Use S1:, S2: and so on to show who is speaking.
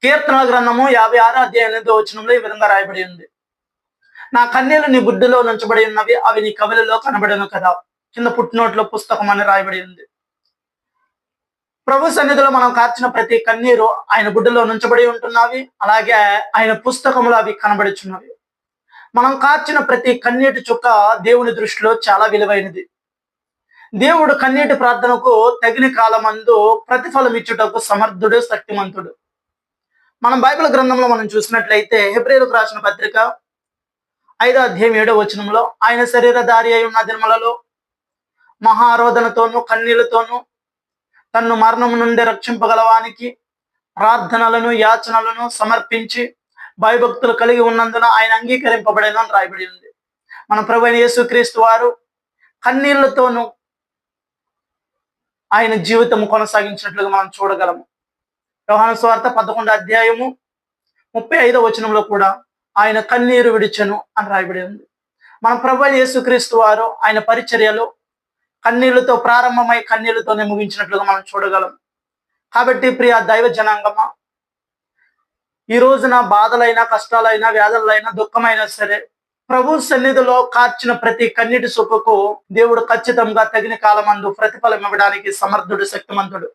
S1: కీర్తనల గ్రంథము 56 అధ్యాయం 8వ వచనంలో ఈ విధంగా రాయబడి ఉంది. నా కన్నీళ్లు నీ బుడ్డిలో నుంచబడి ఉన్నవి, అవి నీ కవిలలో కనబడను కదా. కింద పుట్టినోట్లో పుస్తకం అని రాయబడి ఉంది. ప్రభు సన్నిధిలో మనం కార్చిన ప్రతి కన్నీరు ఆయన బుడ్డిలో నుంచబడి ఉంటున్నవి, అలాగే ఆయన పుస్తకములో అవి కనబడుచున్నవి. మనం కార్చిన ప్రతి కన్నీటి చుక్క దేవుని దృష్టిలో చాలా విలువైనది. దేవుడు కన్నీటి ప్రార్థనకు తగిన కాలమందు ప్రతిఫలం ఇచ్చుటకు సమర్థుడు, శక్తిమంతుడు. మనం బైబిల్ గ్రంథంలో మనం చూసినట్లయితే హెబ్రీయులకు రాసిన పత్రిక 5వ అధ్యాయం 7వ వచనంలో ఆయన శరీరధారి అయి ఉన్న దినములలో మహారోదనతోనూ కన్నీళ్లతోనూ తన్ను మరణం నుండి రక్షింపగలవానికి ప్రార్థనలను యాచనలను సమర్పించి భయభక్తులు కలిగి ఉన్నందున ఆయన అంగీకరింపబడేను అని రాయబడి ఉంది. మన ప్రభువైన యేసుక్రీస్తు వారు కన్నీళ్లతోనూ ఆయన జీవితం కొనసాగించినట్లుగా మనం చూడగలము. యోహాను సువార్త 11వ అధ్యాయము 35వ వచనంలో కూడా ఆయన కన్నీరు విడిచెను అని రాయబడి ఉంది. మన ప్రభువైన యేసుక్రీస్తు వారు ఆయన పరిచర్యలో కన్నీళ్లతో ప్రారంభమై కన్నీళ్లతోనే ముగించినట్లుగా మనం చూడగలం. కాబట్టి ప్రియ దైవ జనాంగమా, ఈ రోజున బాధలైనా, కష్టాలైనా, వ్యాధులైనా, దుఃఖమైనా సరే ప్రభు సన్నిధిలో కార్చిన ప్రతి కన్నీటి సుఖకు దేవుడు ఖచ్చితంగా తగిన కాలమందు ప్రతిఫలం ఇవ్వడానికి సమర్థుడు, శక్తిమంతుడు.